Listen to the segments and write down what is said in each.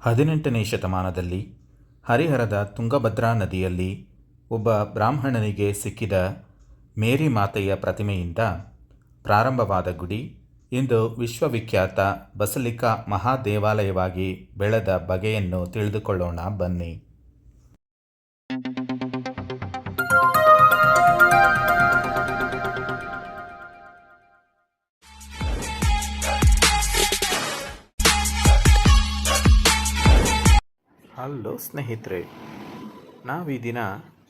18ನೇ ಶತಮಾನದಲ್ಲಿ ಹರಿಹರದ ತುಂಗಭದ್ರಾ ನದಿಯಲ್ಲಿ ಒಬ್ಬ ಬ್ರಾಹ್ಮಣನಿಗೆ ಸಿಕ್ಕಿದ ಮೇರಿ ಮಾತೆಯ ಪ್ರತಿಮೆಯಿಂದ ಪ್ರಾರಂಭವಾದ ಗುಡಿ ಇಂದು ವಿಶ್ವವಿಖ್ಯಾತ ಬಸಲಿಕಾ ಮಹಾದೇವಾಲಯವಾಗಿ ಬೆಳೆದ ಬಗೆಯನ್ನು ತಿಳಿದುಕೊಳ್ಳೋಣ ಬನ್ನಿ. ಹಲೋ ಸ್ನೇಹಿತರೆ, ನಾವೀ ದಿನ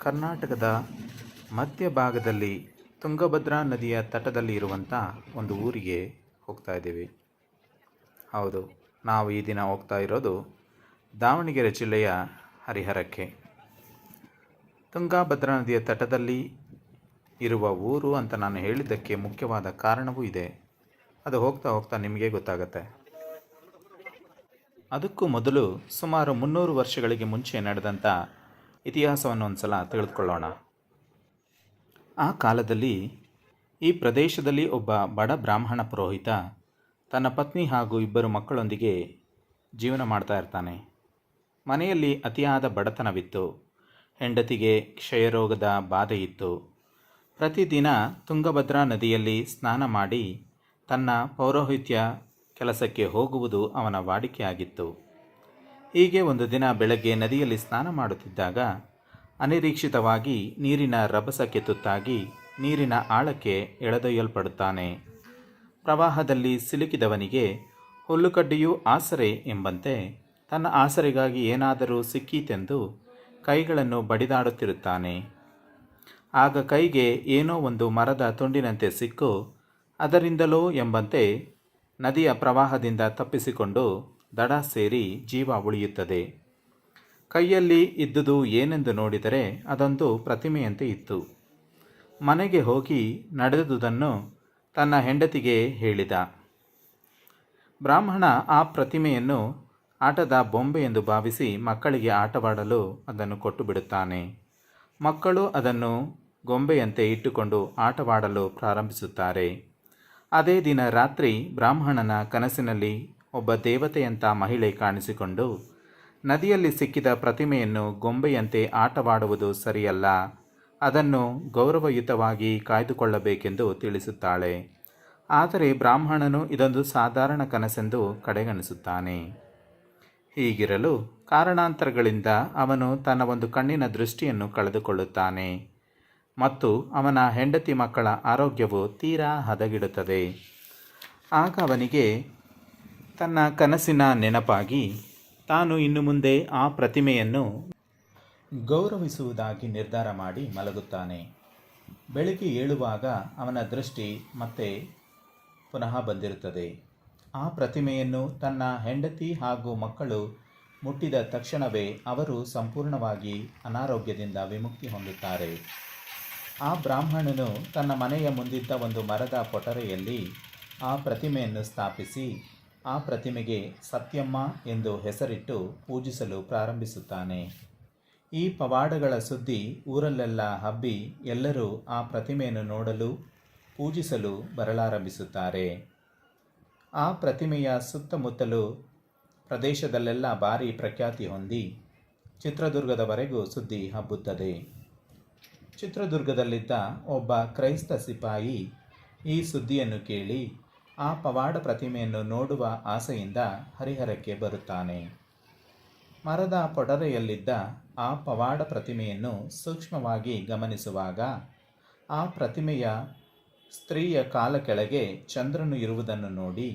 ಕರ್ನಾಟಕದ ಮಧ್ಯಭಾಗದಲ್ಲಿ ತುಂಗಭದ್ರಾ ನದಿಯ ತಟದಲ್ಲಿ ಇರುವಂಥ ಒಂದು ಊರಿಗೆ ಹೋಗ್ತಾ ಇದ್ದೀವಿ. ಹೌದು, ನಾವು ಈ ದಿನ ಹೋಗ್ತಾ ಇರೋದು ದಾವಣಗೆರೆ ಜಿಲ್ಲೆಯ ಹರಿಹರಕ್ಕೆ. ತುಂಗಭದ್ರಾ ನದಿಯ ತಟದಲ್ಲಿ ಇರುವ ಊರು ಅಂತ ನಾನು ಹೇಳಿದ್ದಕ್ಕೆ ಮುಖ್ಯವಾದ ಕಾರಣವೂ ಇದೆ. ಅದು ಹೋಗ್ತಾ ಹೋಗ್ತಾ ನಿಮಗೆ ಗೊತ್ತಾಗುತ್ತೆ. ಅದಕ್ಕೂ ಮೊದಲು ಸುಮಾರು 300 ವರ್ಷಗಳಿಗೆ ಮುಂಚೆ ನಡೆದಂಥ ಇತಿಹಾಸವನ್ನು ಒಂದು ಸಲ ತಿಳಿದುಕೊಳ್ಳೋಣ. ಆ ಕಾಲದಲ್ಲಿ ಈ ಪ್ರದೇಶದಲ್ಲಿ ಒಬ್ಬ ಬಡ ಬ್ರಾಹ್ಮಣ ಪುರೋಹಿತ ತನ್ನ ಪತ್ನಿ ಹಾಗೂ 2 ಮಕ್ಕಳೊಂದಿಗೆ ಜೀವನ ಮಾಡ್ತಾ ಇರ್ತಾನೆ. ಮನೆಯಲ್ಲಿ ಅತಿಯಾದ ಬಡತನವಿತ್ತು. ಹೆಂಡತಿಗೆ ಕ್ಷಯರೋಗದ ಬಾಧೆ ಇತ್ತು. ಪ್ರತಿದಿನ ತುಂಗಭದ್ರಾ ನದಿಯಲ್ಲಿ ಸ್ನಾನ ಮಾಡಿ ತನ್ನ ಪೌರೋಹಿತ್ಯ ಕೆಲಸಕ್ಕೆ ಹೋಗುವುದು ಅವನ ವಾಡಿಕೆಯಾಗಿತ್ತು. ಹೀಗೆ ಒಂದು ದಿನ ಬೆಳಗ್ಗೆ ನದಿಯಲ್ಲಿ ಸ್ನಾನ ಮಾಡುತ್ತಿದ್ದಾಗ ಅನಿರೀಕ್ಷಿತವಾಗಿ ನೀರಿನ ರಭಸಕ್ಕೆ ತುತ್ತಾಗಿ ನೀರಿನ ಆಳಕ್ಕೆ ಎಳೆದೊಯ್ಯಲ್ಪಡುತ್ತಾನೆ. ಪ್ರವಾಹದಲ್ಲಿ ಸಿಲುಕಿದವನಿಗೆ ಹುಲ್ಲುಕಡ್ಡಿಯೂ ಆಸರೆ ಎಂಬಂತೆ ತನ್ನ ಆಸರೆಗಾಗಿ ಏನಾದರೂ ಸಿಕ್ಕೀತೆಂದು ಕೈಗಳನ್ನು ಬಡಿದಾಡುತ್ತಿರುತ್ತಾನೆ. ಆಗ ಕೈಗೆ ಏನೋ ಒಂದು ಮರದ ತುಂಡಿನಂತೆ ಸಿಕ್ಕು ಅದರಿಂದಲೋ ಎಂಬಂತೆ ನದಿಯ ಪ್ರವಾಹದಿಂದ ತಪ್ಪಿಸಿಕೊಂಡು ದಡ ಸೇರಿ ಜೀವ ಉಳಿಯುತ್ತದೆ. ಕೈಯಲ್ಲಿ ಇದ್ದುದು ಏನೆಂದು ನೋಡಿದರೆ ಅದೊಂದು ಪ್ರತಿಮೆಯಂತೆ ಇತ್ತು. ಮನೆಗೆ ಹೋಗಿ ನಡೆದುದನ್ನು ತನ್ನ ಹೆಂಡತಿಗೆ ಹೇಳಿದ. ಬ್ರಾಹ್ಮಣ ಆ ಪ್ರತಿಮೆಯನ್ನು ಆಟದ ಬೊಂಬೆ ಎಂದು ಭಾವಿಸಿ ಮಕ್ಕಳಿಗೆ ಆಟವಾಡಲು ಅದನ್ನು ಕೊಟ್ಟು ಬಿಡುತ್ತಾನೆ. ಮಕ್ಕಳು ಅದನ್ನು ಗೊಂಬೆಯಂತೆ ಇಟ್ಟುಕೊಂಡು ಆಟವಾಡಲು ಪ್ರಾರಂಭಿಸುತ್ತಾರೆ. ಅದೇ ದಿನ ರಾತ್ರಿ ಬ್ರಾಹ್ಮಣನ ಕನಸಿನಲ್ಲಿ ಒಬ್ಬ ದೇವತೆಯಂಥ ಮಹಿಳೆ ಕಾಣಿಸಿಕೊಂಡು ನದಿಯಲ್ಲಿ ಸಿಕ್ಕಿದ ಪ್ರತಿಮೆಯನ್ನು ಗೊಂಬೆಯಂತೆ ಆಟವಾಡುವುದು ಸರಿಯಲ್ಲ, ಅದನ್ನು ಗೌರವಯುತವಾಗಿ ಕಾಯ್ದುಕೊಳ್ಳಬೇಕೆಂದು ತಿಳಿಸುತ್ತಾಳೆ. ಆದರೆ ಬ್ರಾಹ್ಮಣನು ಇದೊಂದು ಸಾಧಾರಣ ಕನಸೆಂದು ಕಡೆಗಣಿಸುತ್ತಾನೆ. ಹೀಗಿರಲು ಕಾರಣಾಂತರಗಳಿಂದ ಅವನು ತನ್ನ ಒಂದು ಕಣ್ಣಿನ ದೃಷ್ಟಿಯನ್ನು ಕಳೆದುಕೊಳ್ಳುತ್ತಾನೆ ಮತ್ತು ಅವನ ಹೆಂಡತಿ ಮಕ್ಕಳ ಆರೋಗ್ಯವು ತೀರಾ ಹದಗೆಡುತ್ತದೆ. ಆಗ ಅವನಿಗೆ ತನ್ನ ಕನಸಿನ ನೆನಪಾಗಿ ತಾನು ಇನ್ನು ಮುಂದೆ ಆ ಪ್ರತಿಮೆಯನ್ನು ಗೌರವಿಸುವುದಾಗಿ ನಿರ್ಧಾರ ಮಾಡಿ ಮಲಗುತ್ತಾನೆ. ಬೆಳಗ್ಗೆ ಏಳುವಾಗ ಅವನ ದೃಷ್ಟಿ ಮತ್ತೆ ಪುನಃ ಬಂದಿರುತ್ತದೆ. ಆ ಪ್ರತಿಮೆಯನ್ನು ತನ್ನ ಹೆಂಡತಿ ಹಾಗೂ ಮಕ್ಕಳು ಮುಟ್ಟಿದ ತಕ್ಷಣವೇ ಅವರು ಸಂಪೂರ್ಣವಾಗಿ ಅನಾರೋಗ್ಯದಿಂದ ವಿಮುಕ್ತಿ ಹೊಂದುತ್ತಾರೆ. ಆ ಬ್ರಾಹ್ಮಣನು ತನ್ನ ಮನೆಯ ಮುಂದಿದ್ದ ಒಂದು ಮರದ ಪೊಟರೆಯಲ್ಲಿ ಆ ಪ್ರತಿಮೆಯನ್ನು ಸ್ಥಾಪಿಸಿ ಆ ಪ್ರತಿಮೆಗೆ ಸತ್ಯಮ್ಮ ಎಂದು ಹೆಸರಿಟ್ಟು ಪೂಜಿಸಲು ಪ್ರಾರಂಭಿಸುತ್ತಾನೆ. ಈ ಪವಾಡಗಳ ಸುದ್ದಿ ಊರಲ್ಲೆಲ್ಲ ಹಬ್ಬಿ ಎಲ್ಲರೂ ಆ ಪ್ರತಿಮೆಯನ್ನು ನೋಡಲು ಪೂಜಿಸಲು ಬರಲಾರಂಭಿಸುತ್ತಾರೆ. ಆ ಪ್ರತಿಮೆಯ ಸುತ್ತಮುತ್ತಲು ಪ್ರದೇಶದಲ್ಲೆಲ್ಲ ಭಾರಿ ಪ್ರಖ್ಯಾತಿ ಹೊಂದಿ ಚಿತ್ರದುರ್ಗದವರೆಗೂ ಸುದ್ದಿ ಹಬ್ಬುತ್ತದೆ. ಚಿತ್ರದುರ್ಗದಲ್ಲಿದ್ದ ಒಬ್ಬ ಕ್ರೈಸ್ತ ಸಿಪಾಯಿ ಈ ಸುದ್ದಿಯನ್ನು ಕೇಳಿ ಆ ಪವಾಡ ಪ್ರತಿಮೆಯನ್ನು ನೋಡುವ ಆಸೆಯಿಂದ ಹರಿಹರಕ್ಕೆ ಬರುತ್ತಾನೆ. ಮರದ ಪೊಟರೆಯಲ್ಲಿದ್ದ ಆ ಪವಾಡ ಪ್ರತಿಮೆಯನ್ನು ಸೂಕ್ಷ್ಮವಾಗಿ ಗಮನಿಸುವಾಗ ಆ ಪ್ರತಿಮೆಯ ಸ್ತ್ರೀಯ ಕಾಲ ಕೆಳಗೆ ಚಂದ್ರನು ಇರುವುದನ್ನು ನೋಡಿ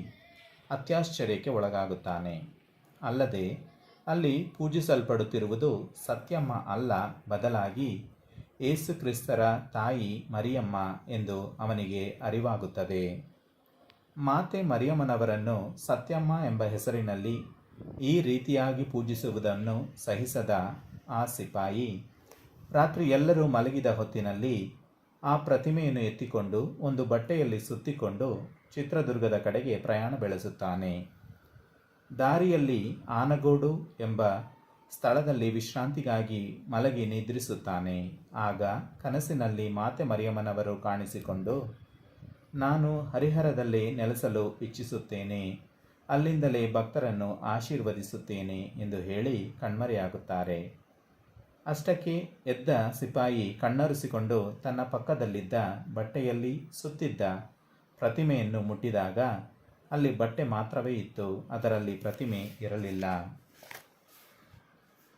ಅತ್ಯಾಶ್ಚರ್ಯಕ್ಕೆ ಒಳಗಾಗುತ್ತಾನೆ. ಅಲ್ಲದೆ ಅಲ್ಲಿ ಪೂಜಿಸಲ್ಪಡುತ್ತಿರುವುದು ಸತ್ಯಮ್ಮ ಅಲ್ಲ, ಬದಲಾಗಿ ಯೇಸು ಕ್ರಿಸ್ತರ ತಾಯಿ ಮರಿಯಮ್ಮ ಎಂದು ಅವನಿಗೆ ಅರಿವಾಗುತ್ತದೆ. ಮಾತೆ ಮರಿಯಮ್ಮನವರನ್ನು ಸತ್ಯಮ್ಮ ಎಂಬ ಹೆಸರಿನಲ್ಲಿ ಈ ರೀತಿಯಾಗಿ ಪೂಜಿಸುವುದನ್ನು ಸಹಿಸದ ಆ ಸಿಪಾಯಿ ರಾತ್ರಿ ಎಲ್ಲರೂ ಮಲಗಿದ ಹೊತ್ತಿನಲ್ಲಿ ಆ ಪ್ರತಿಮೆಯನ್ನು ಎತ್ತಿಕೊಂಡು ಒಂದು ಬಟ್ಟೆಯಲ್ಲಿ ಸುತ್ತಿಕೊಂಡು ಚಿತ್ರದುರ್ಗದ ಕಡೆಗೆ ಪ್ರಯಾಣ ಬೆಳೆಸುತ್ತಾನೆ. ದಾರಿಯಲ್ಲಿ ಆನಗೋಡು ಎಂಬ ಸ್ಥಳದಲ್ಲಿ ವಿಶ್ರಾಂತಿಗಾಗಿ ಮಲಗಿ ನಿದ್ರಿಸುತ್ತಾನೆ. ಆಗ ಕನಸಿನಲ್ಲಿ ಮಾತೆ ಮರಿಯಮ್ಮನವರು ಕಾಣಿಸಿಕೊಂಡು, ನಾನು ಹರಿಹರದಲ್ಲಿ ನೆಲೆಸಲು ಇಚ್ಛಿಸುತ್ತೇನೆ, ಅಲ್ಲಿಂದಲೇ ಭಕ್ತರನ್ನು ಆಶೀರ್ವದಿಸುತ್ತೇನೆ ಎಂದು ಹೇಳಿ ಕಣ್ಮರೆಯಾಗುತ್ತಾರೆ. ಅಷ್ಟಕ್ಕೆ ಎದ್ದ ಸಿಪಾಯಿ ಕಣ್ಣೊರೆಸಿಕೊಂಡು ತನ್ನ ಪಕ್ಕದಲ್ಲಿದ್ದ ಬಟ್ಟೆಯಲ್ಲಿ ಸುತ್ತಿದ್ದ ಪ್ರತಿಮೆಯನ್ನು ಮುಟ್ಟಿದಾಗ ಅಲ್ಲಿ ಬಟ್ಟೆ ಮಾತ್ರವೇ ಇತ್ತು, ಅದರಲ್ಲಿ ಪ್ರತಿಮೆ ಇರಲಿಲ್ಲ.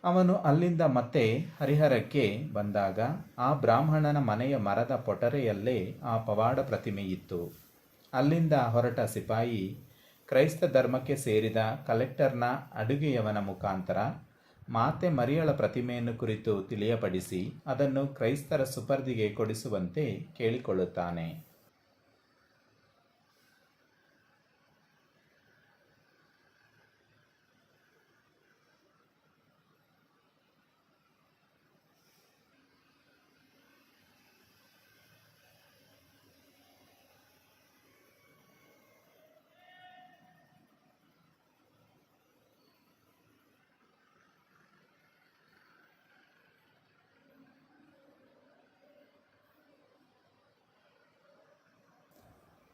ಅವನು ಅಲ್ಲಿಂದ ಮತ್ತೆ ಹರಿಹರಕ್ಕೆ ಬಂದಾಗ ಆ ಬ್ರಾಹ್ಮಣನ ಮನೆಯ ಮರದ ಪೊಟರೆಯಲ್ಲೇ ಆ ಪವಾಡ ಪ್ರತಿಮೆ ಇತ್ತು. ಅಲ್ಲಿಂದ ಹೊರಟ ಸಿಪಾಯಿ ಕ್ರೈಸ್ತ ಧರ್ಮಕ್ಕೆ ಸೇರಿದ ಕಲೆಕ್ಟರ್ನ ಅಡುಗೆಯವನ ಮುಖಾಂತರ ಮಾತೆ ಮರಿಯಳ ಪ್ರತಿಮೆಯನ್ನು ಕುರಿತು ತಿಳಿಯಪಡಿಸಿ ಅದನ್ನು ಕ್ರೈಸ್ತರ ಸುಪರ್ದಿಗೆ ಕೊಡಿಸುವಂತೆ ಕೇಳಿಕೊಳ್ಳುತ್ತಾನೆ.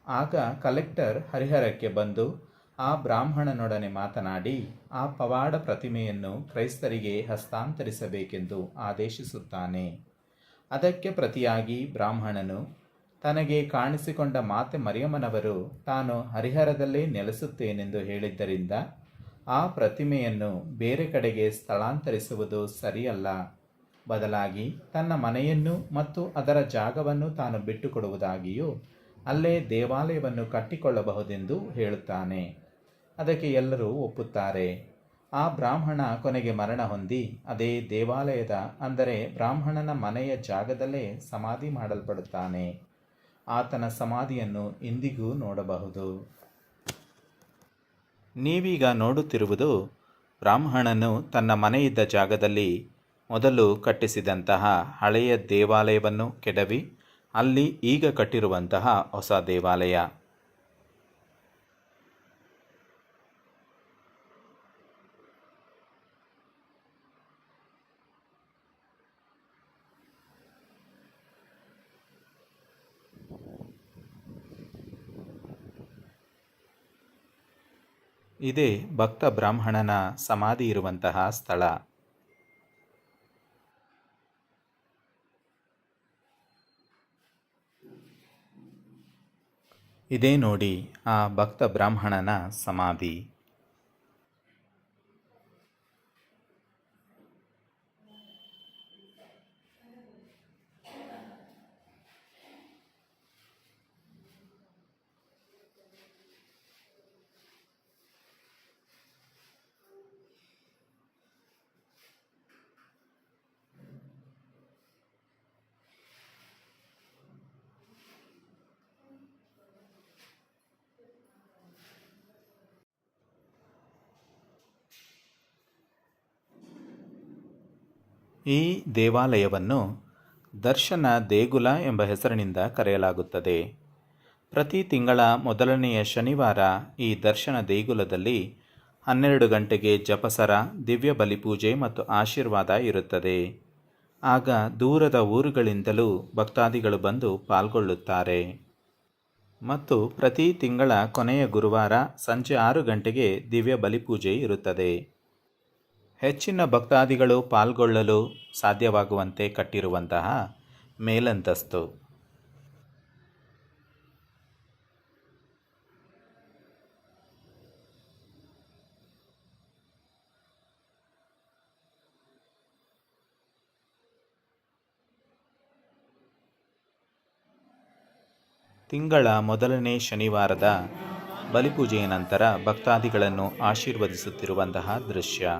ಆಗ ಕಲೆಕ್ಟರ್ ಹರಿಹರಕ್ಕೆ ಬಂದು ಆ ಬ್ರಾಹ್ಮಣನೊಡನೆ ಮಾತನಾಡಿ ಆ ಪವಾಡ ಪ್ರತಿಮೆಯನ್ನು ಕ್ರೈಸ್ತರಿಗೆ ಹಸ್ತಾಂತರಿಸಬೇಕೆಂದು ಆದೇಶಿಸುತ್ತಾನೆ. ಅದಕ್ಕೆ ಪ್ರತಿಯಾಗಿ ಬ್ರಾಹ್ಮಣನು ತನಗೆ ಕಾಣಿಸಿಕೊಂಡ ಮಾತೆ ಮರಿಯಮ್ಮನವರು ತಾನು ಹರಿಹರದಲ್ಲೇ ನೆಲೆಸುತ್ತೇನೆಂದು ಹೇಳಿದ್ದರಿಂದ ಆ ಪ್ರತಿಮೆಯನ್ನು ಬೇರೆ ಕಡೆಗೆ ಸ್ಥಳಾಂತರಿಸುವುದು ಸರಿಯಲ್ಲ, ಬದಲಾಗಿ ತನ್ನ ಮನೆಯನ್ನು ಮತ್ತು ಅದರ ಜಾಗವನ್ನು ತಾನು ಬಿಟ್ಟುಕೊಡುವುದಾಗಿಯೂ ಅಲ್ಲೇ ದೇವಾಲಯವನ್ನು ಕಟ್ಟಿಕೊಳ್ಳಬಹುದೆಂದು ಹೇಳುತ್ತಾನೆ. ಅದಕ್ಕೆ ಎಲ್ಲರೂ ಒಪ್ಪುತ್ತಾರೆ. ಆ ಬ್ರಾಹ್ಮಣ ಕೊನೆಗೆ ಮರಣ ಹೊಂದಿ ಅದೇ ದೇವಾಲಯದ, ಅಂದರೆ ಬ್ರಾಹ್ಮಣನ ಮನೆಯ ಜಾಗದಲ್ಲೇ ಸಮಾಧಿ ಮಾಡಲ್ಪಡುತ್ತಾನೆ. ಆತನ ಸಮಾಧಿಯನ್ನು ಇಂದಿಗೂ ನೋಡಬಹುದು. ನೀವೀಗ ನೋಡುತ್ತಿರುವುದು ಬ್ರಾಹ್ಮಣನು ತನ್ನ ಮನೆಯಿದ್ದ ಜಾಗದಲ್ಲಿ ಮೊದಲು ಕಟ್ಟಿಸಿದಂತಹ ಹಳೆಯ ದೇವಾಲಯವನ್ನು ಕೆಡವಿ ಅಲ್ಲಿ ಈಗ ಕಟ್ಟಿರುವಂತಹ ಹೊಸ ದೇವಾಲಯ. ಇದೇ ಭಕ್ತ ಬ್ರಾಹ್ಮಣನ ಸಮಾಧಿ ಇರುವಂತಹ ಸ್ಥಳ. ಇದೇ ನೋಡಿ ಆ ಭಕ್ತ ಬ್ರಾಹ್ಮಣನ ಸಮಾಧಿ. ಈ ದೇವಾಲಯವನ್ನು ದರ್ಶನ ದೇಗುಲ ಎಂಬ ಹೆಸರಿನಿಂದ ಕರೆಯಲಾಗುತ್ತದೆ. ಪ್ರತಿ ತಿಂಗಳ ಮೊದಲನೆಯ ಶನಿವಾರ ಈ ದರ್ಶನ ದೇಗುಲದಲ್ಲಿ 12 ಗಂಟೆಗೆ ಜಪಸರ, ದಿವ್ಯ ಬಲಿಪೂಜೆ ಮತ್ತು ಆಶೀರ್ವಾದ ಇರುತ್ತದೆ. ಆಗ ದೂರದ ಊರುಗಳಿಂದಲೂ ಭಕ್ತಾದಿಗಳು ಬಂದು ಪಾಲ್ಗೊಳ್ಳುತ್ತಾರೆ. ಮತ್ತು ಪ್ರತಿ ತಿಂಗಳ ಕೊನೆಯ ಗುರುವಾರ ಸಂಜೆ 6 ಗಂಟೆಗೆ ದಿವ್ಯ ಬಲಿಪೂಜೆ ಇರುತ್ತದೆ. ಹೆಚ್ಚಿನ ಭಕ್ತಾದಿಗಳು ಪಾಲ್ಗೊಳ್ಳಲು ಸಾಧ್ಯವಾಗುವಂತೆ ಕಟ್ಟಿರುವಂತಹ ಮೇಲಂತಸ್ತು. ತಿಂಗಳ ಮೊದಲನೇ ಶನಿವಾರದ ಬಲಿಪೂಜೆಯ ನಂತರ ಭಕ್ತಾದಿಗಳನ್ನು ಆಶೀರ್ವದಿಸುತ್ತಿರುವಂತಹ ದೃಶ್ಯ.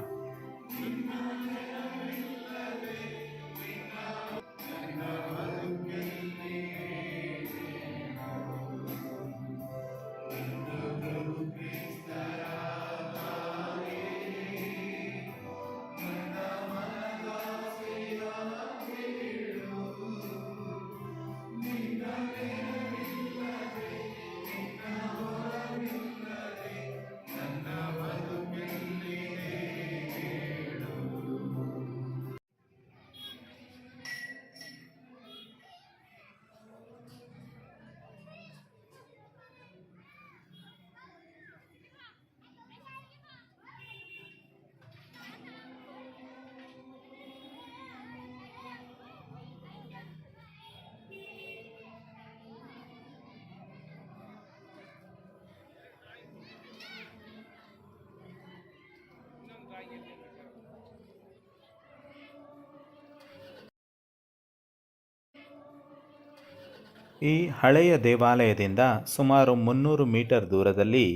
ಈ ಹಳೆಯ ದೇವಾಲಯದಿಂದ ಸುಮಾರು 300 ಮೀಟರ್ ದೂರದಲ್ಲಿ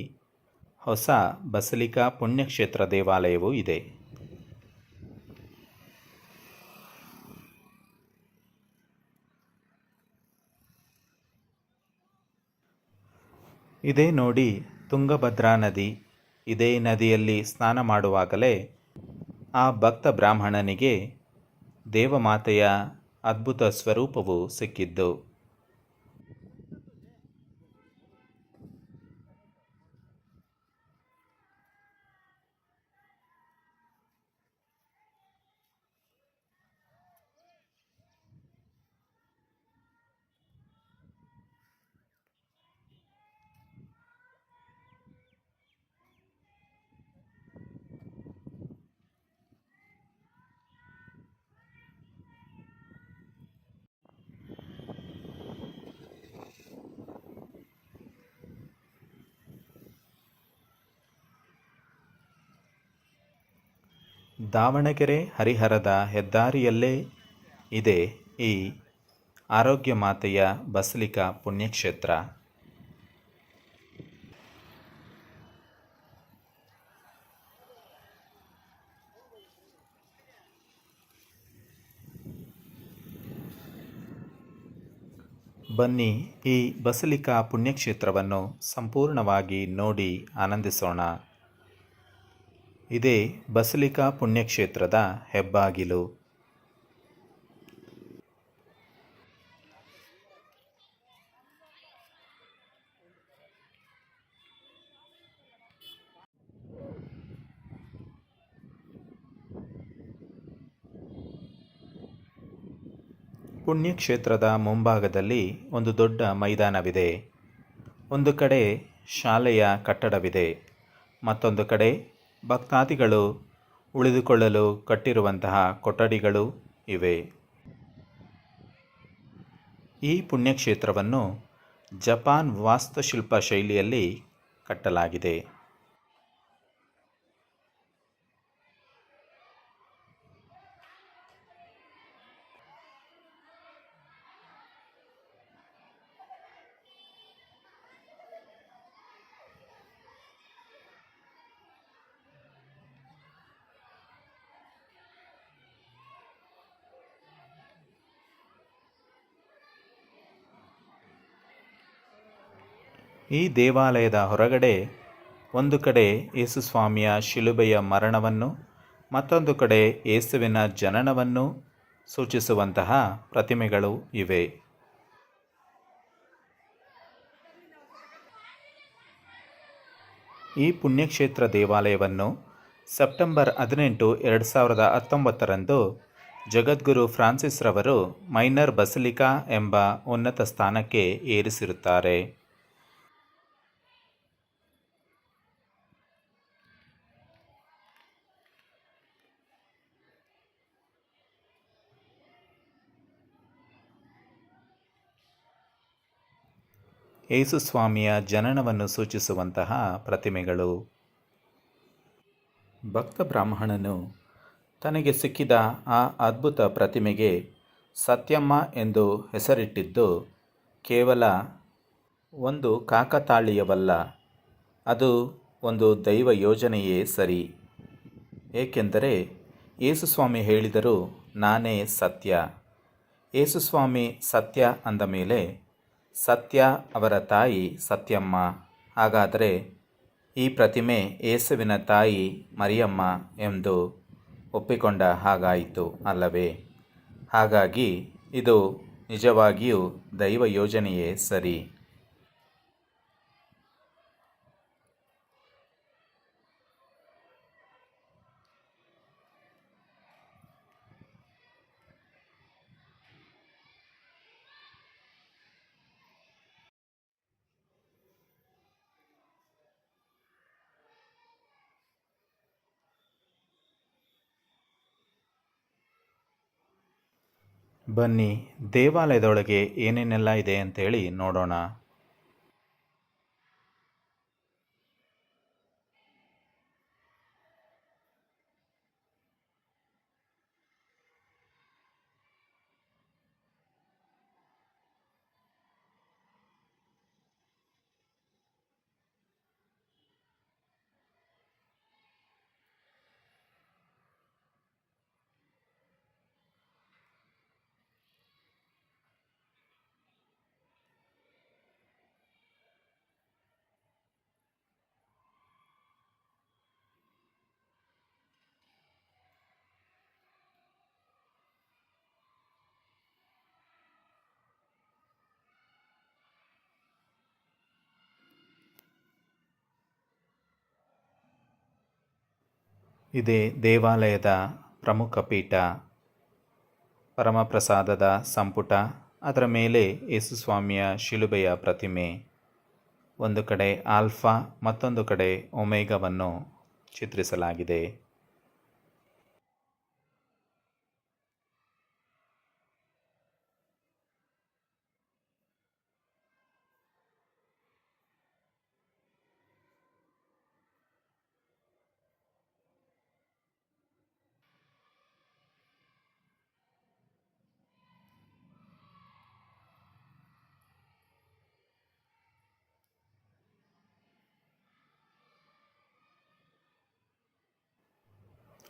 ಹೊಸ ಬಸಲಿಕಾ ಪುಣ್ಯಕ್ಷೇತ್ರ ದೇವಾಲಯವೂ ಇದೆ. ಇದೇ ನೋಡಿ ತುಂಗಭದ್ರಾ ನದಿ. ಇದೇ ನದಿಯಲ್ಲಿ ಸ್ನಾನ ಮಾಡುವಾಗಲೇ ಆ ಭಕ್ತ ಬ್ರಾಹ್ಮಣನಿಗೆ ದೇವಮಾತೆಯ ಅದ್ಭುತ ಸ್ವರೂಪವು ಸಿಕ್ಕಿದ್ದು. ದಾವಣಗೆರೆ ಹರಿಹರದ ಹೆದ್ದಾರಿಯಲ್ಲೇ ಇದೆ ಈ ಆರೋಗ್ಯ ಮಾತೆಯ ಬಸಲಿಕಾ ಪುಣ್ಯಕ್ಷೇತ್ರ. ಬನ್ನಿ ಈ ಬಸಲಿಕಾ ಪುಣ್ಯಕ್ಷೇತ್ರವನ್ನು ಸಂಪೂರ್ಣವಾಗಿ ನೋಡಿ ಆನಂದಿಸೋಣ. ಇದೇ ಬಸಲಿಕಾ ಪುಣ್ಯಕ್ಷೇತ್ರದ ಹೆಬ್ಬಾಗಿಲು. ಪುಣ್ಯಕ್ಷೇತ್ರದ ಮುಂಭಾಗದಲ್ಲಿ ಒಂದು ದೊಡ್ಡ ಮೈದಾನವಿದೆ. ಒಂದು ಕಡೆ ಶಾಲೆಯ ಕಟ್ಟಡವಿದೆ, ಮತ್ತೊಂದು ಕಡೆ ಭಕ್ತಾದಿಗಳು ಉಳಿದುಕೊಳ್ಳಲು ಕಟ್ಟಿರುವಂತಹ ಕೊಠಡಿಗಳು ಇವೆ. ಈ ಪುಣ್ಯಕ್ಷೇತ್ರವನ್ನು ಜಪಾನ್ ವಾಸ್ತುಶಿಲ್ಪ ಶೈಲಿಯಲ್ಲಿ ಕಟ್ಟಲಾಗಿದೆ. ಈ ದೇವಾಲಯದ ಹೊರಗಡೆ ಒಂದು ಕಡೆ ಯೇಸುಸ್ವಾಮಿಯ ಶಿಲುಬೆಯ ಮರಣವನ್ನು, ಮತ್ತೊಂದು ಕಡೆ ಯೇಸುವಿನ ಜನನವನ್ನು ಸೂಚಿಸುವಂತಹ ಪ್ರತಿಮೆಗಳು ಇವೆ. ಈ ಪುಣ್ಯಕ್ಷೇತ್ರ ದೇವಾಲಯವನ್ನು ಸೆಪ್ಟೆಂಬರ್ 18, 2019 ಜಗದ್ಗುರು ಫ್ರಾನ್ಸಿಸ್ ರವರು ಮೈನರ್ ಬಸಲಿಕಾ ಎಂಬ ಉನ್ನತ ಸ್ಥಾನಕ್ಕೆ ಏರಿಸಿರುತ್ತಾರೆ. ಯೇಸುಸ್ವಾಮಿಯ ಜನನವನ್ನು ಸೂಚಿಸುವಂತಹ ಪ್ರತಿಮೆಗಳು. ಭಕ್ತ ಬ್ರಾಹ್ಮಣನು ತನಗೆ ಸಿಕ್ಕಿದ ಆ ಅದ್ಭುತ ಪ್ರತಿಮೆಗೆ ಸತ್ಯಮ್ಮ ಎಂದು ಹೆಸರಿಟ್ಟಿದ್ದು ಕೇವಲ ಒಂದು ಕಾಕತಾಳೀಯವಲ್ಲ, ಅದು ಒಂದು ದೈವ ಯೋಜನೆಯೇ ಸರಿ. ಏಕೆಂದರೆ ಯೇಸುಸ್ವಾಮಿ ಹೇಳಿದರು, ನಾನೇ ಸತ್ಯ. ಯೇಸುಸ್ವಾಮಿ ಸತ್ಯ ಅಂದ ಮೇಲೆ ಸತ್ಯ ಅವರ ತಾಯಿ ಸತ್ಯಮ್ಮ. ಹಾಗಾದರೆ ಈ ಪ್ರತಿಮೆ ಯೇಸುವಿನ ತಾಯಿ ಮರಿಯಮ್ಮ ಎಂದು ಒಪ್ಪಿಕೊಂಡ ಹಾಗಾಯಿತು ಅಲ್ಲವೇ? ಹಾಗಾಗಿ ಇದು ನಿಜವಾಗಿಯೂ ದೈವ ಯೋಜನೆಯೇ ಸರಿ. ಬನ್ನಿ ದೇವಾಲಯದೊಳಗೆ ಏನೇನೆಲ್ಲ ಇದೆ ಅಂತೇಳಿ ನೋಡೋಣ. ಇದೇ ದೇವಾಲಯದ ಪ್ರಮುಖ ಪೀಠ, ಪರಮಪ್ರಸಾದದ ಸಂಪುಟ, ಅದರ ಮೇಲೆ ಯೇಸುಸ್ವಾಮಿಯ ಶಿಲುಬೆಯ ಪ್ರತಿಮೆ, ಒಂದು ಕಡೆ ಆಲ್ಫಾ ಮತ್ತೊಂದು ಕಡೆ ಒಮೇಗವನ್ನು ಚಿತ್ರಿಸಲಾಗಿದೆ.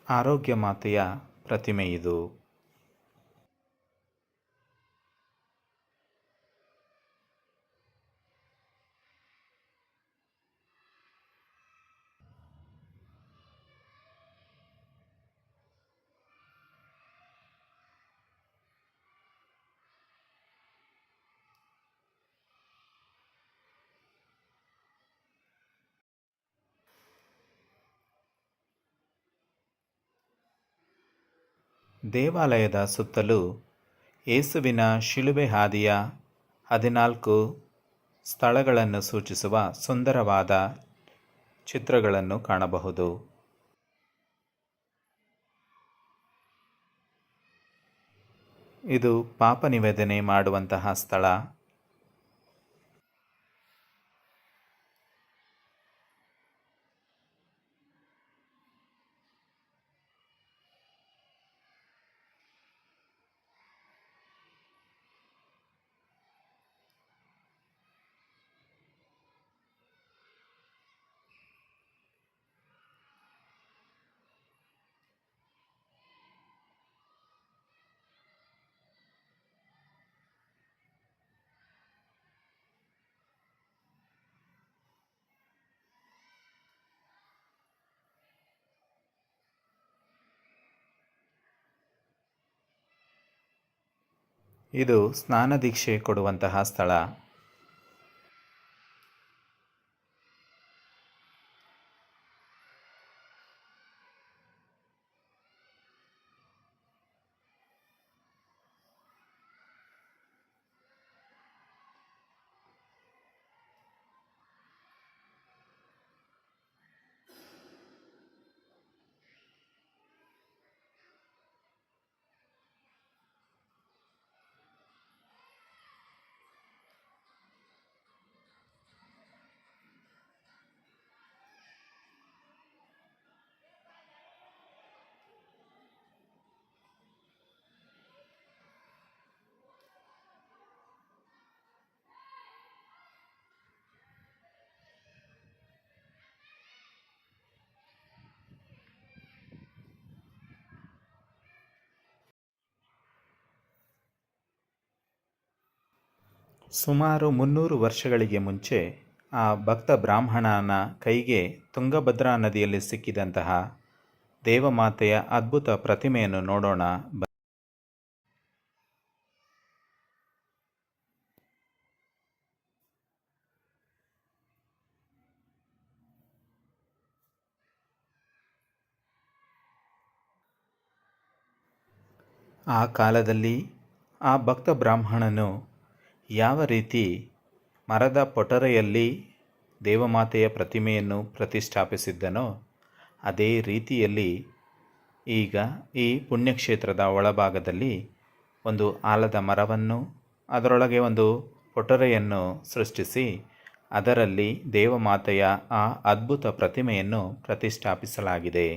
ಆರೋಗ್ಯ ಮಾತೆಯ ಪ್ರತಿಮೆ ಇದು. ದೇವಾಲಯದ ಸುತ್ತಲೂ ಯೇಸುವಿನ ಶಿಲುಬೆ ಹಾದಿಯ 14 ಸ್ಥಳಗಳನ್ನು ಸೂಚಿಸುವ ಸುಂದರವಾದ ಚಿತ್ರಗಳನ್ನು ಕಾಣಬಹುದು. ಇದು ಪಾಪ ನಿವೇದನೆ ಮಾಡುವಂತಹ ಸ್ಥಳ. ಇದು ಸ್ನಾನ ದೀಕ್ಷೆ ಕೊಡುವಂತಹ ಸ್ಥಳ. ಸುಮಾರು 300 ವರ್ಷಗಳಿಗೆ ಮುಂಚೆ ಆ ಭಕ್ತ ಬ್ರಾಹ್ಮಣನ ಕೈಗೆ ತುಂಗಭದ್ರಾ ನದಿಯಲ್ಲಿ ಸಿಕ್ಕಿದಂತಹ ದೇವಮಾತೆಯ ಅದ್ಭುತ ಪ್ರತಿಮೆಯನ್ನು ನೋಡೋಣ. ಆ ಕಾಲದಲ್ಲಿ ಆ ಭಕ್ತ ಬ್ರಾಹ್ಮಣನು ಯಾವ ರೀತಿ ಮರದ ಪೊಟರೆಯಲ್ಲಿ ದೇವಮಾತೆಯ ಪ್ರತಿಮೆಯನ್ನು ಪ್ರತಿಷ್ಠಾಪಿಸಿದ್ದನೋ ಅದೇ ರೀತಿಯಲ್ಲಿ ಈಗ ಈ ಪುಣ್ಯಕ್ಷೇತ್ರದ ಒಳಭಾಗದಲ್ಲಿ ಒಂದು ಆಲದ ಮರವನ್ನು, ಅದರೊಳಗೆ ಒಂದು ಪೊಟರೆಯನ್ನು ಸೃಷ್ಟಿಸಿ ಅದರಲ್ಲಿ ದೇವಮಾತೆಯ ಆ ಅದ್ಭುತ ಪ್ರತಿಮೆಯನ್ನು ಪ್ರತಿಷ್ಠಾಪಿಸಲಾಗಿದೆ.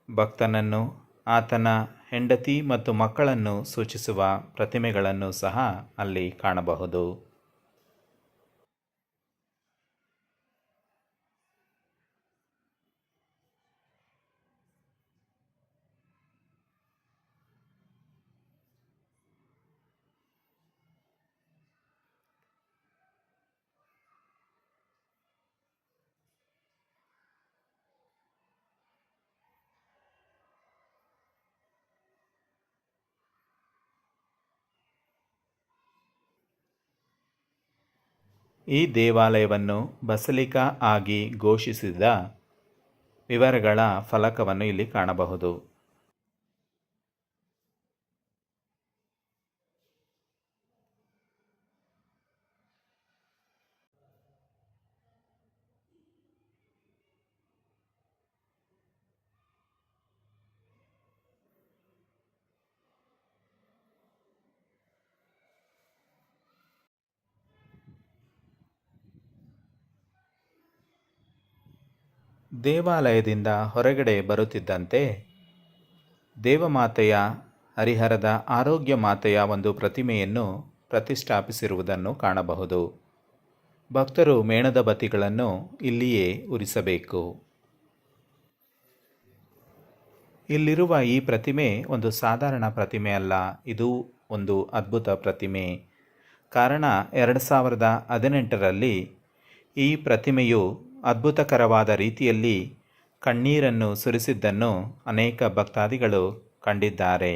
ಭಕ್ತನನ್ನು, ಆತನ ಹೆಂಡತಿ ಮತ್ತು ಮಕ್ಕಳನ್ನು ಸೂಚಿಸುವ ಪ್ರತಿಮೆಗಳನ್ನು ಸಹ ಅಲ್ಲಿ ಕಾಣಬಹುದು. ಈ ದೇವಾಲಯವನ್ನು ಬಸಲಿಕಾ ಆಗಿ ಘೋಷಿಸಿದ ವಿವರಗಳ ಫಲಕವನ್ನು ಇಲ್ಲಿ ಕಾಣಬಹುದು. ದೇವಾಲಯದಿಂದ ಹೊರಗಡೆ ಬರುತ್ತಿದ್ದಂತೆ ದೇವಮಾತೆಯ ಹರಿಹರದ ಆರೋಗ್ಯ ಮಾತೆಯ ಒಂದು ಪ್ರತಿಮೆಯನ್ನು ಪ್ರತಿಷ್ಠಾಪಿಸಿರುವುದನ್ನು ಕಾಣಬಹುದು. ಭಕ್ತರು ಮೇಣದ ಬತ್ತಿಗಳನ್ನು ಇಲ್ಲಿಯೇ ಉರಿಸಬೇಕು. ಇಲ್ಲಿರುವ ಈ ಪ್ರತಿಮೆ ಒಂದು ಸಾಧಾರಣ ಪ್ರತಿಮೆ ಅಲ್ಲ, ಇದು ಒಂದು ಅದ್ಭುತ ಪ್ರತಿಮೆ. ಕಾರಣ 2018ರಲ್ಲಿ ಈ ಪ್ರತಿಮೆಯು ಅದ್ಭುತಕರವಾದ ರೀತಿಯಲ್ಲಿ ಕಣ್ಣೀರನ್ನು ಸುರಿಸಿದ್ದನ್ನು ಅನೇಕ ಭಕ್ತಾದಿಗಳು ಕಂಡಿದ್ದಾರೆ.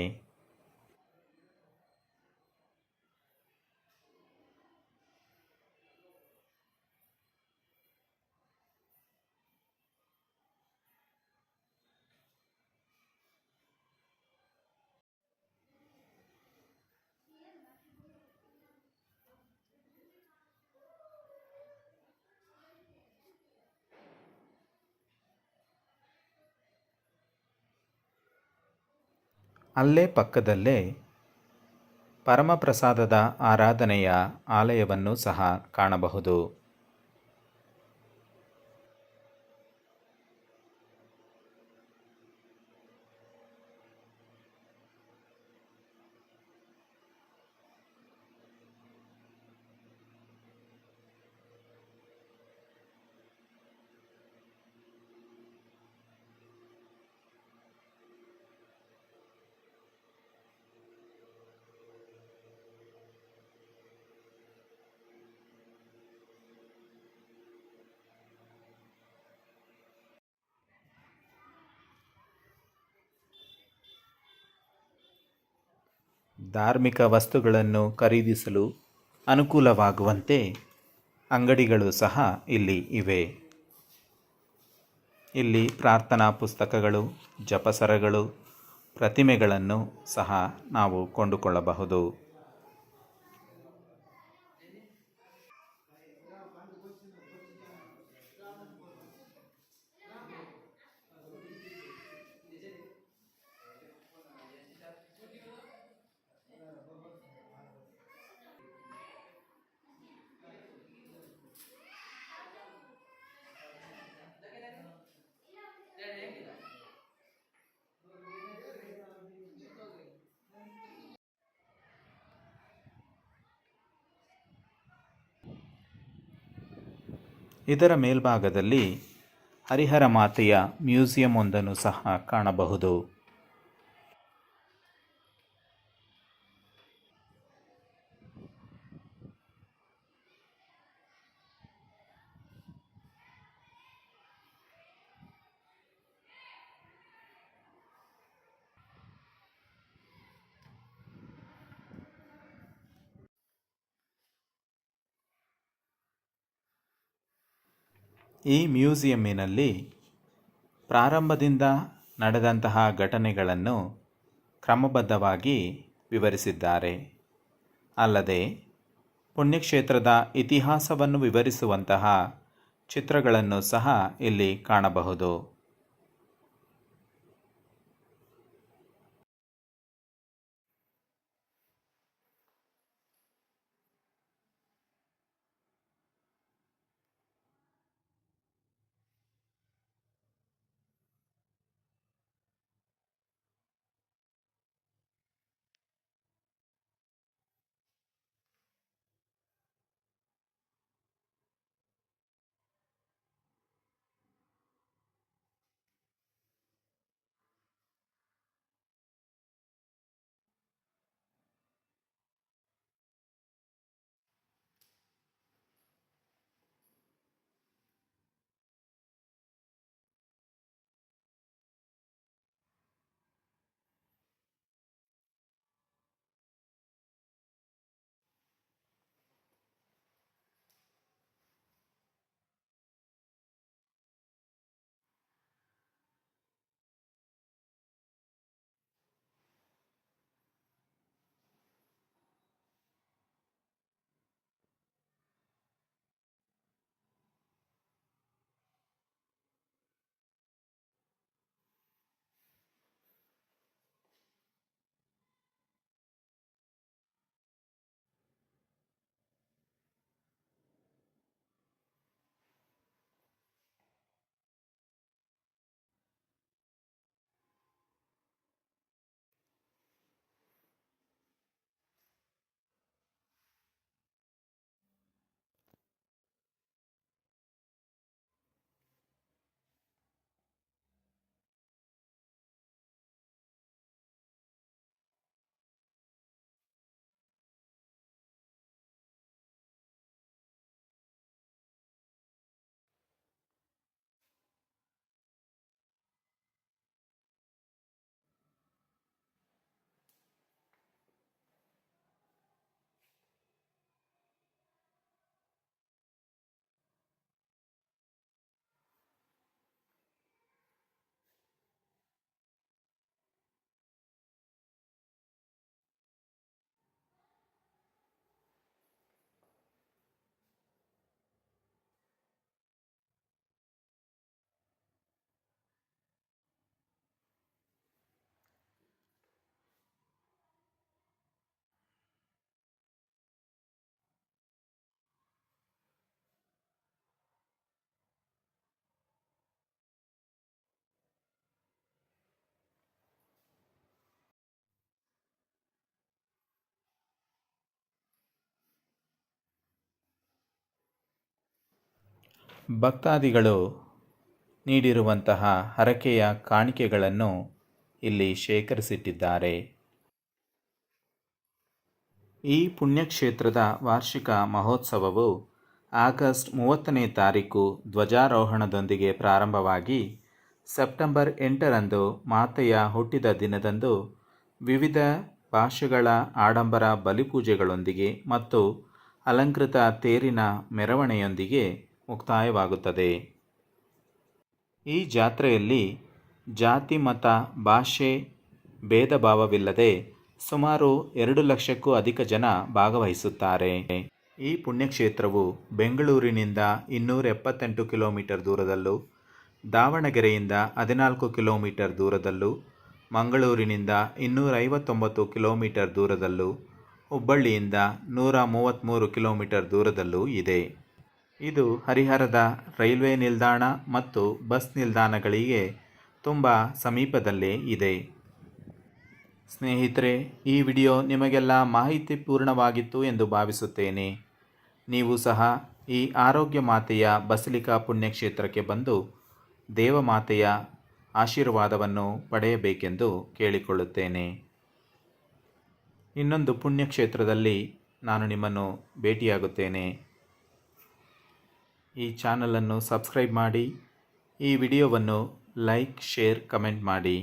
ಅಲ್ಲೇ ಪಕ್ಕದಲ್ಲೇ ಪರಮಪ್ರಸಾದದ ಆರಾಧನೆಯ ಆಲಯವನ್ನು ಸಹ ಕಾಣಬಹುದು. ಧಾರ್ಮಿಕ ವಸ್ತುಗಳನ್ನು ಖರೀದಿಸಲು ಅನುಕೂಲವಾಗುವಂತೆ ಅಂಗಡಿಗಳು ಸಹ ಇಲ್ಲಿ ಇವೆ. ಇಲ್ಲಿ ಪ್ರಾರ್ಥನಾ ಪುಸ್ತಕಗಳು, ಜಪಸರಗಳು, ಪ್ರತಿಮೆಗಳನ್ನು ಸಹ ನಾವು ಕೊಂಡುಕೊಳ್ಳಬಹುದು. ಇದರ ಮೇಲ್ಭಾಗದಲ್ಲಿ ಹರಿಹರ ಮಾತೆಯ ಮ್ಯೂಸಿಯಂ ಒಂದನ್ನು ಸಹ ಕಾಣಬಹುದು. ಈ ಮ್ಯೂಸಿಯಮ್ಮಿನಲ್ಲಿ ಪ್ರಾರಂಭದಿಂದ ನಡೆದಂತಹ ಘಟನೆಗಳನ್ನು ಕ್ರಮಬದ್ಧವಾಗಿ ವಿವರಿಸಿದ್ದಾರೆ. ಅಲ್ಲದೆ ಪುಣ್ಯಕ್ಷೇತ್ರದ ಇತಿಹಾಸವನ್ನು ವಿವರಿಸುವಂತಹ ಚಿತ್ರಗಳನ್ನು ಸಹ ಇಲ್ಲಿ ಕಾಣಬಹುದು. ಭಕ್ತಾದಿಗಳು ನೀಡಿರುವಂತಹ ಹರಕೆಯ ಕಾಣಿಕೆಗಳನ್ನು ಇಲ್ಲಿ ಶೇಖರಿಸಿಟ್ಟಿದ್ದಾರೆ. ಈ ಪುಣ್ಯಕ್ಷೇತ್ರದ ವಾರ್ಷಿಕ ಮಹೋತ್ಸವವು ಆಗಸ್ಟ್ 30ನೇ ತಾರೀಕು ಧ್ವಜಾರೋಹಣದೊಂದಿಗೆ ಪ್ರಾರಂಭವಾಗಿ ಸೆಪ್ಟೆಂಬರ್ 8ರಂದು ಮಾತೆಯ ಹುಟ್ಟಿದ ದಿನದಂದು ವಿವಿಧ ಭಾಷೆಗಳ ಆಡಂಬರ ಬಲಿಪೂಜೆಗಳೊಂದಿಗೆ ಮತ್ತು ಅಲಂಕೃತ ತೇರಿನ ಮೆರವಣಿಗೆಯೊಂದಿಗೆ ಮುಕ್ತಾಯವಾಗುತ್ತದೆ. ಈ ಜಾತ್ರೆಯಲ್ಲಿ ಜಾತಿ, ಮತ, ಭಾಷೆ ಭೇದ ಭಾವವಿಲ್ಲದೆ ಸುಮಾರು 2 ಲಕ್ಷಕ್ಕೂ ಅಧಿಕ ಜನ ಭಾಗವಹಿಸುತ್ತಾರೆ. ಈ ಪುಣ್ಯಕ್ಷೇತ್ರವು ಬೆಂಗಳೂರಿನಿಂದ 278 ಕಿಲೋಮೀಟರ್ ದೂರದಲ್ಲೂ, ದಾವಣಗೆರೆಯಿಂದ 14 ಕಿಲೋಮೀಟರ್ ದೂರದಲ್ಲೂ, ಮಂಗಳೂರಿನಿಂದ 259 ಕಿಲೋಮೀಟರ್ ದೂರದಲ್ಲೂ, ಹುಬ್ಬಳ್ಳಿಯಿಂದ 133 ಕಿಲೋಮೀಟರ್ ದೂರದಲ್ಲೂ ಇದೆ. ಇದು ಹರಿಹರದ ರೈಲ್ವೆ ನಿಲ್ದಾಣ ಮತ್ತು ಬಸ್ ನಿಲ್ದಾಣಗಳಿಗೆ ತುಂಬ ಸಮೀಪದಲ್ಲೇ ಇದೆ. ಸ್ನೇಹಿತರೆ, ಈ ವಿಡಿಯೋ ನಿಮಗೆಲ್ಲ ಮಾಹಿತಿಪೂರ್ಣವಾಗಿತ್ತು ಎಂದು ಭಾವಿಸುತ್ತೇನೆ. ನೀವು ಸಹ ಈ ಆರೋಗ್ಯ ಮಾತೆಯ ಬಸಲಿಕಾ ಪುಣ್ಯಕ್ಷೇತ್ರಕ್ಕೆ ಬಂದು ದೇವಮಾತೆಯ ಆಶೀರ್ವಾದವನ್ನು ಪಡೆಯಬೇಕೆಂದು ಕೇಳಿಕೊಳ್ಳುತ್ತೇನೆ. ಇನ್ನೊಂದು ಪುಣ್ಯಕ್ಷೇತ್ರದಲ್ಲಿ ನಾನು ನಿಮ್ಮನ್ನು ಭೇಟಿಯಾಗುತ್ತೇನೆ. ಈ ಚಾನಲನ್ನು ಸಬ್ಸ್ಕ್ರೈಬ್ ಮಾಡಿ, ಈ ವಿಡಿಯೋವನ್ನು ಲೈಕ್, ಶೇರ್, ಕಮೆಂಟ್ ಮಾಡಿ.